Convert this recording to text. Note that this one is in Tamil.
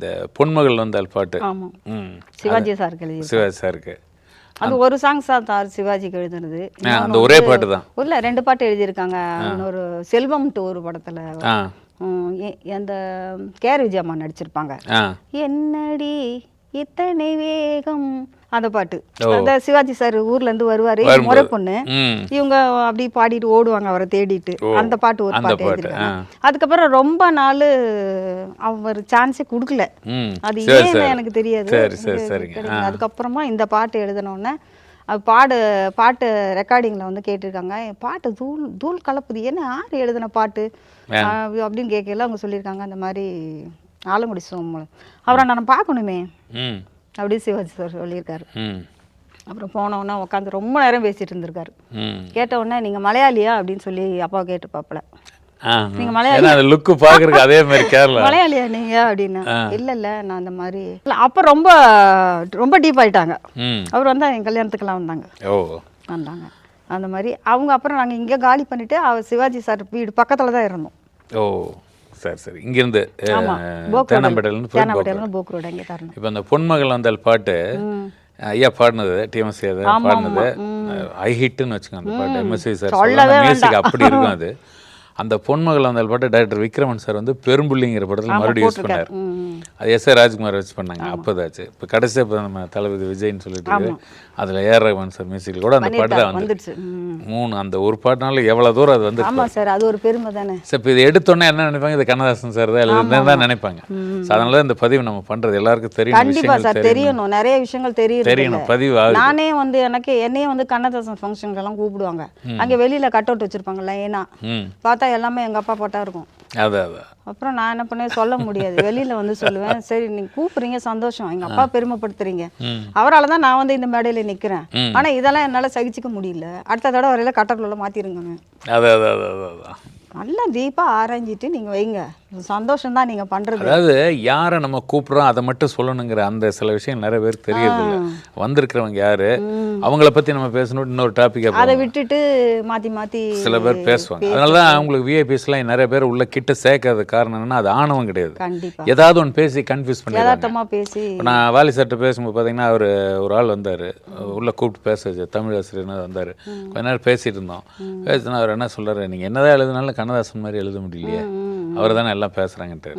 இந்த பொன்மகள் வந்தால் பாட்டு. ஆமாம், சிவாஜி சாருக்கு எழுதி. சிவாஜி சாருக்கு அது ஒரு சாங்ஸ் தான் சிவாஜிக்கு எழுதுனது. அந்த ஒரே பாட்டு தான் இல்லை, 2 பாட்டு எழுதியிருக்காங்க. இன்னொரு செல்வம்ட்டு ஒரு படத்தில் அந்த கேஆர் விஜயம்மா நடிச்சிருப்பாங்க. என்னடி இத்தனை வேகம், அந்த பாட்டு. அந்த சிவாஜி சார் ஊர்ல இருந்து வருவாரு, முறை பொண்ணு, இவங்க அப்படி பாடிட்டு ஓடுவாங்க அவரை தேடிட்டு. அந்த பாட்டு ஒரு பாட்டு எழுதிருக்காங்க. அதுக்கப்புறம் ரொம்ப நாள் அவர் சான்ஸே கொடுக்கல. அது ஏன்னு எனக்கு தெரியாது. அதுக்கப்புறமா இந்த பாட்டு எழுதினோடனே அது பாட்டு ரெக்கார்டிங்கில் வந்து கேட்டிருக்காங்க. பாட்டு தூள் கலப்புது, என்ன யார் எழுதின பாட்டு அப்படின்னு கேட்கல. அவங்க சொல்லியிருக்காங்க, அந்த மாதிரி ஆலங்குடி சோமன் அவரை நான் பார்க்கணுமே அப்படி சிவாஜி சார் சொல்லியிருக்காரு. அப்புறம் போனவுடனே உட்காந்து ரொம்ப நேரம் பேசிட்டு இருந்திருக்காரு. கேட்ட உடனே நீங்க மலையாளியா அப்படின்னு சொல்லி அப்பாவை கேட்டு பாப்பல. நீங்க மலையாளியா நீங்க அப்படின்னு. இல்ல நான் அந்த மாதிரி. அப்ப ரொம்ப ரொம்ப டீப் ஆயிட்டாங்க. அவர் வந்து என் கல்யாணத்துக்கெல்லாம் வந்தாங்க அந்த மாதிரி. அவங்க அப்புறம் நாங்க இங்க காலி பண்ணிட்டு அவர் சிவாஜி சார் வீடு பக்கத்துல தான் இருந்தோம். சரி சரி. இங்கிருந்து போக்ரோடு அங்கே தரணும். இப்போ அந்த பொன்மகள் வந்தால் பாட்டு ஐயா பாடினது, டிஎம்எஸ்சி பாடினது ஐ ஹிட்னு வச்சுக்கோங்க. அந்த பாட்டு எம்எஸ்சி சார் மியூசிக் அப்படி இருக்கும். அது அந்த பொன்மகள் வந்தால் பாட்டு டைரக்டர் விக்ரமன் சார் வந்து பெரும்புள்ளிங்கிற படத்தில் மறுபடியும் யூஸ் பண்ணார். அது எஸ் ஏ ராஜ்குமார் வச்சு பண்ணாங்க. அப்போதாச்சு. இப்போ கடைசியாக இப்போ நம்ம தளபதி விஜய்ன்னு சொல்லிட்டு அதில் ஏஆர் ரஹ்மான் சார் மியூசிக்கில் கூட அந்த பாட்டு தான் வந்துச்சு. 3 அந்த ஒரு பாட்டுனால எவ்வளோ தூரம் அது வந்து. ஆமாம் சார், அது ஒரு பெருமை தானே சார். இப்போ இது எடுத்தோன்னே என்ன நினைப்பாங்க, இது கண்ணதாசன் சார் தான் எழுதுனது தான் நினைப்பாங்க. ஸோ அதனால இந்த பதிவு நம்ம பண்ணுறது எல்லாருக்கும் தெரியும். கண்டிப்பாக சார், தெரியணும். நிறைய விஷயங்கள் தெரியணும். பதிவு நானே வந்து என்னையே வந்து கண்ணதாசன் ஃபங்க்ஷனுக்கெல்லாம் கூப்பிடுவாங்க. அங்கே வெளியில் கட் அவுட் வச்சுருப்பாங்கல்ல, ஏன்னா பார்த்தா எல்லாமே எங்கள் அப்பா போட்டா இருக்கும். அப்புறம் நான் என்ன பண்ணேன், சொல்ல முடியாது, வெளியில வந்து சொல்லுவேன். சரி நீங்க கூப்பிடுறீங்க, சந்தோஷம், எங்க அப்பா பெருமைப்படுத்துறீங்க, அவரால் தான் நான் வந்து இந்த மேடையில நிக்கிறேன். ஆனா இதெல்லாம் என்னால சகிச்சுக்க முடியல. அடுத்த தடவை வரையில கட்டக்குள்ள மாத்திருங்க. நல்லா டீப்பா ஆராய்ஞ்சிட்டு நீங்க வைங்க, சந்தோஷம் தான் நீங்க பண்றது. அதாவது யாரை நம்ம கூப்பிடுறோம் அதை மட்டும் சொல்லணுங்கிற அந்த சில விஷயம் நிறைய பேருக்கு தெரியுது. வந்திருக்கிறவங்க யாரு, அவங்கள பத்தி நம்ம பேசணும். இன்னொரு டாபிக் அதை விட்டுட்டு மாத்தி சில பேர் பேசுவாங்க. அதனாலதான் அவங்களுக்கு விஐபிஸ்லாம் நிறைய பேர் உள்ள கிட்ட சேர்க்காத காரணம் என்னன்னா, அது ஆணவம் கிடையாது. ஏதாவது ஒன்று பேசி கன்ஃபியூஸ் பண்ணி. நான் வாலி சார்ட்ட பேசும்போது பாத்தீங்கன்னா அவர் ஒரு ஆள் வந்தாரு, உள்ள கூப்பிட்டு பேச, தமிழ் ஆசிரியர் வந்தாரு. கொஞ்ச நேரம் பேசிட்டு இருந்தோம். பேசினா அவர் என்ன சொல்றாரு, நீங்க என்னதான் எழுதினாலும் கண்ணதாசன் மாதிரி எழுத முடியலையே, அவர் தானே எல்லாம் பேசுறாங்கன்ட்டு.